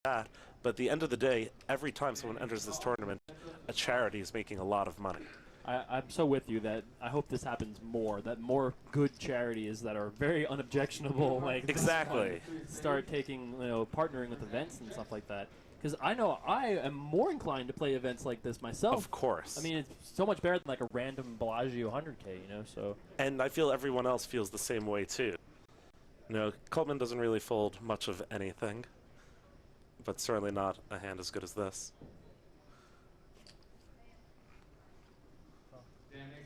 that. But at the end of the day, every time someone enters this tournament, a charity is making a lot of money. I'm so with you that I hope this happens more, that more good charities that are very unobjectionable, like exactly, start taking, partnering with events and stuff like that. Because I know I am more inclined to play events like this myself. Of course. I mean, it's so much better than like a random Bellagio 100K, so. And I feel everyone else feels the same way too. Coltman doesn't really fold much of anything, but certainly not a hand as good as this.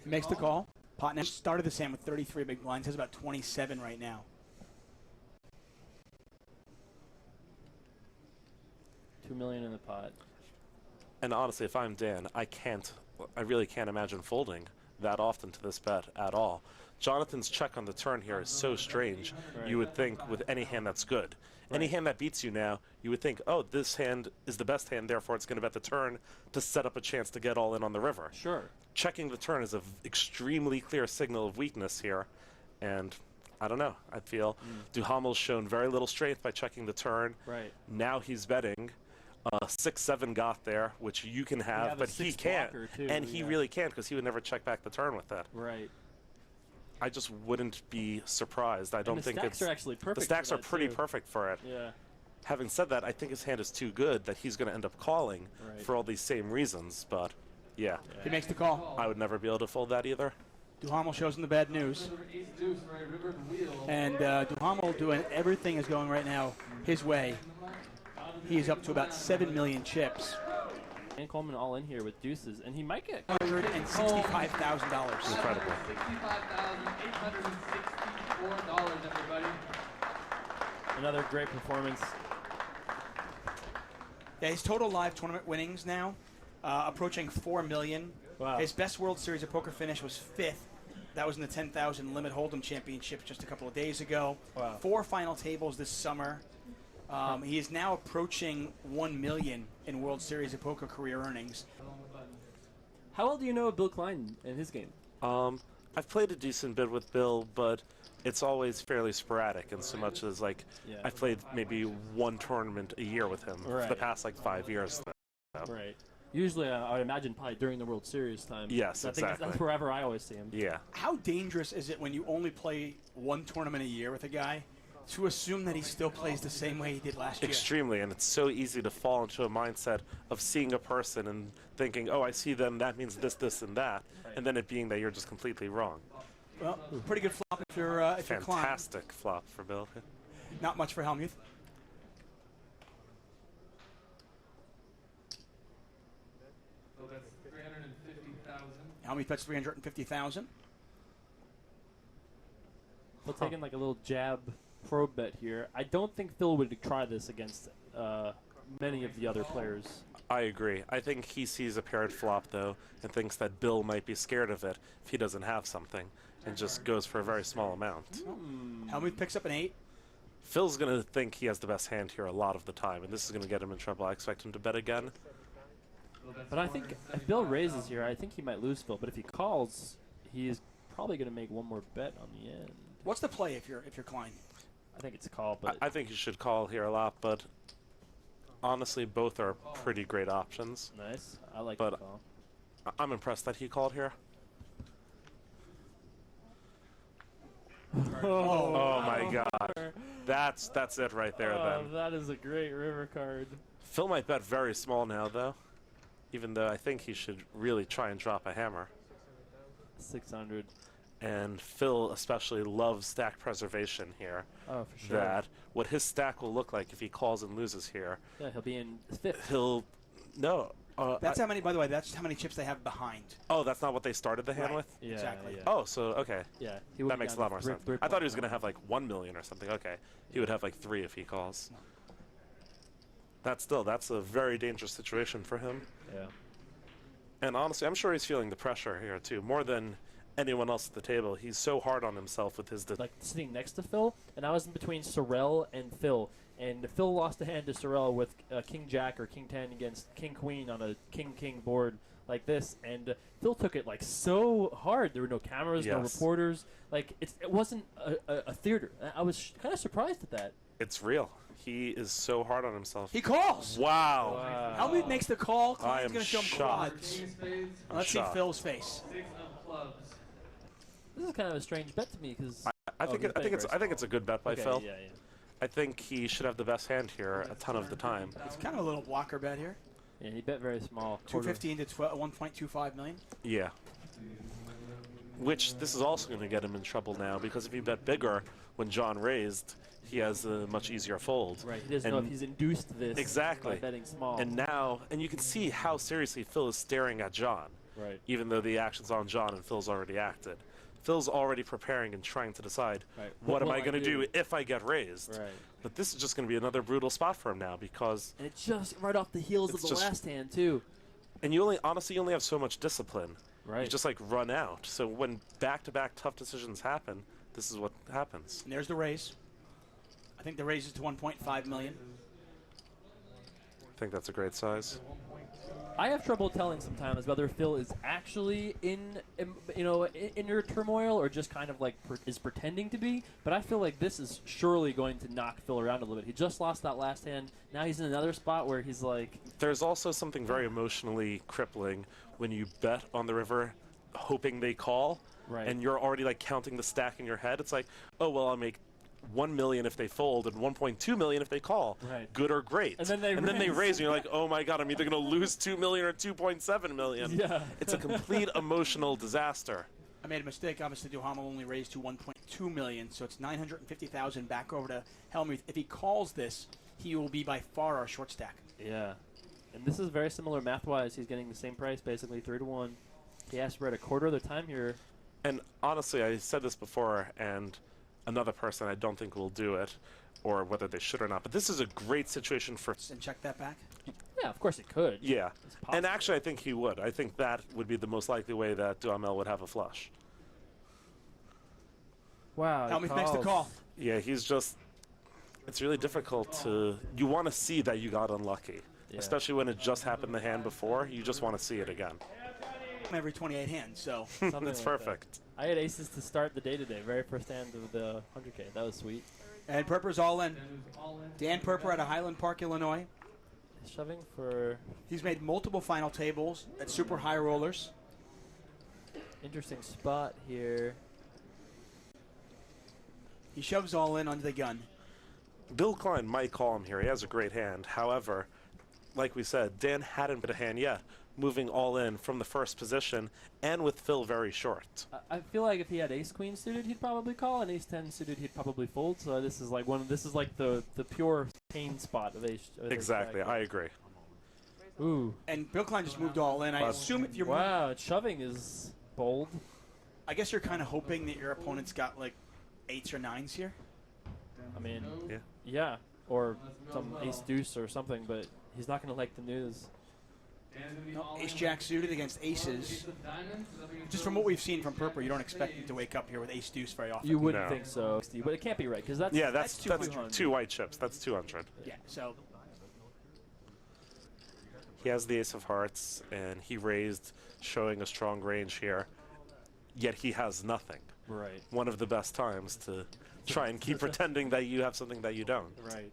He makes the call. Potnam started this hand with 33 big blinds. Has about 27 right now. $2 million in the pot. And honestly, if I'm Dan, I really can't imagine folding that often to this bet at all. Jonathan's check on the turn here is so strange. Right. You would think with any hand that's good. Right. Any hand that beats you now, you would think, oh, this hand is the best hand, therefore it's going to bet the turn to set up a chance to get all in on the river. Sure. Checking the turn is an extremely clear signal of weakness here, and I don't know. I feel Duhamel's shown very little strength by checking the turn. Right. Now he's betting. 6-7 got there, which you can have but he can't. Too, and he really can't because he would never check back the turn with that. Right. I just wouldn't be surprised. I don't think the stacks are actually perfect. The stacks are pretty perfect for it. Yeah. Having said that, I think his hand is too good that he's going to end up calling for all these same reasons, but yeah. He makes the call. I would never be able to fold that either. Duhamel shows him the bad news. And Duhamel doing everything is going right now his way. He's up to about 7 million chips. And Coleman all in here with deuces, and he might get $165,000. Incredible. $65,864, everybody. Another great performance. Yeah, his total live tournament winnings now approaching 4 million. Wow. His best World Series of Poker finish was 5th. That was in the 10,000 Limit Holdem Championship just a couple of days ago. Wow. 4 final tables this summer. He is now approaching 1 million in World Series of Poker career earnings. How well do you know of Bill Klein and his game? I've played a decent bit with Bill, but it's always fairly sporadic in so much as I've played maybe one tournament a year with him for the past 5 years. Right. Usually, I would imagine probably during the World Series time. Yes, I think that's wherever I always see him. Yeah. How dangerous is it when you only play one tournament a year with a guy to assume that he still plays the same way he did last year? Extremely, and it's so easy to fall into a mindset of seeing a person and thinking, oh, I see them, that means this, this, and that, and then it being that you're just completely wrong. Well, pretty good flop if you're Klein. Fantastic flop for Bill. Not much for Helmuth. So that's 350,000. Helmuth bets 350,000. We'll take in a little jab probe bet here. I don't think Phil would try this against many of the other players. I agree. I think he sees a paired flop, though, and thinks that Bill might be scared of it if he doesn't have something, and just goes for a very small amount. Helmuth picks up an 8. Phil's going to think he has the best hand here a lot of the time, and this is going to get him in trouble. I expect him to bet again. But I think if Bill raises here, I think he might lose Phil. But if he calls, he's probably going to make one more bet on the end. What's the play if you're Klein? I think it's a call, but I think you should call here a lot, but honestly, both are pretty great options. Nice. I like the call. I'm impressed that he called here. Oh my God. That's it right there then. That is a great river card. Phil might bet very small now, though, even though I think he should really try and drop a hammer. 600. And Phil especially loves stack preservation here. Oh, for sure. That what his stack will look like if he calls and loses here. Yeah, he'll be in 5th. That's how many, by the way, that's how many chips they have behind. Oh, that's not what they started the hand with? Yeah, exactly. Yeah. Oh, so, okay. Yeah. That makes a lot more sense. I thought he was going to have 1 million or something. Okay. He would have 3 if he calls. That's a very dangerous situation for him. Yeah. And honestly, I'm sure he's feeling the pressure here, too, more than anyone else at the table. He's so hard on himself with his... sitting next to Phil, and I was in between Sorrel and Phil. And Phil lost a hand to Sorrel with King Jack or King 10 against King Queen on a King King board like this. And Phil took it so hard. There were no cameras, no reporters. It wasn't a theater. I was kind of surprised at that. It's real. He is so hard on himself. He calls. Wow. Helmuth makes the call. I Klein's am going to show him shocked. quads. King of spades, Let's see shocked. Phil's face. 6 of clubs. This is kind of a strange bet to me because I think it's a good bet by Phil. Yeah. I think he should have the best hand here a ton of the time. It's kind of a little blocker bet here. Yeah, he bet very small. 215 to 1.25 million. Yeah. Which this is also going to get him in trouble now because if he bet bigger when John raised, he has a much easier fold. Right. He doesn't know if he's induced this Exactly. by betting small. And you can see how seriously Phil is staring at John. Right. Even though the action's on John and Phil's already acted. Phil's already preparing and trying to decide, Right. what am will I going to do if I get raised? Right. But this is just going to be another brutal spot for him now because, And it's just right off the heels of It's the just- last hand too. and you only have so much discipline. Right. You just like run out. So when back-to-back tough decisions happen, this is what happens. And there's the raise. I think the raise is to 1.5 million. I think that's a great size. I have trouble telling sometimes whether Phil is actually in inner turmoil or just kind of like is pretending to be. But I feel like this is surely going to knock Phil around a little bit. He just lost that last hand. Now he's in another spot where he's like. There's also something very emotionally crippling when you bet on the river hoping they call, Right. and you're already like counting the stack in your head. It's like, oh, well, I'll make 1 million if they fold and 1.2 million if they call. Right. Good or great. And then they raise, and you're like, oh my God, I'm either going to lose 2 million or 2.7 million. Yeah. It's a complete emotional disaster. I made a mistake. Obviously, Duhamel only raised to 1.2 million, so it's 950,000 back over to Helmuth. If he calls this, he will be by far our short stack. Yeah. And this is very similar math-wise. He's getting the same price, basically 3-1. He has to bet a quarter of the time here. And honestly, I said this before, and another person I don't think will do it, or whether they should or not. But this is a great situation for. And check that back. Yeah, of course he could. Yeah, It's possible. and actually, I think he would. I think that would be the most likely way that Duhamel would have a flush. Wow. he Helmuth makes the calls. call. Yeah, he's just. It's really difficult to. You want to see that you got unlucky, Yeah. especially when it just happened the hand before. You just want to see it again. Every 28 hands, so Something That's like perfect. that. I had aces to start the day today. Very first hand of the 100K. That was sweet. and Perper's all in. Dan is all in. Dan Perper out of Highland Park, Illinois. Shoving for He's made multiple final tables at super high rollers. interesting spot here. He shoves all in under the gun. Bill Klein might call him here. He has a great hand. However, like we said, Dan hadn't put a hand yet, moving all in from the first position, and with Phil very short. I feel like if he had ace queen suited, he'd probably call, and ace 10 suited, he'd probably fold. So this is like the pure pain spot of ace. Of ace Exactly, jack. I agree. Ooh. And Bill Klein just moved all in. I assume if you're Wow, shoving is bold. I guess you're kind of hoping that your opponent's got like 8s or 9s here. I mean, Yeah. yeah, or some ace deuce or something, but he's not going to like the news. Dan's gonna be No, all ace in. jack suited against aces. Ace of diamonds. Is that what you're Just from what we've seen from Perper, you don't expect him to wake up here with ace deuce very often. You wouldn't No. think so, Steve, but it can't be right because that's Yeah, that's 200. 2 white chips. That's 200. Yeah, so He has the ace of hearts, and he raised, showing a strong range here. Yet he has nothing. right, One of the best times to try and keep pretending that you have something that you don't. right.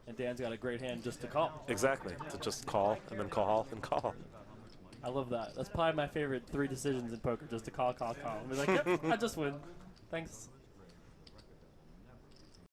And Dan's got a great hand just to call. Exactly. To just call, and then call, and call. I love that. That's probably my favorite 3 decisions in poker, just to call. I'm like, yep, I just win. Thanks.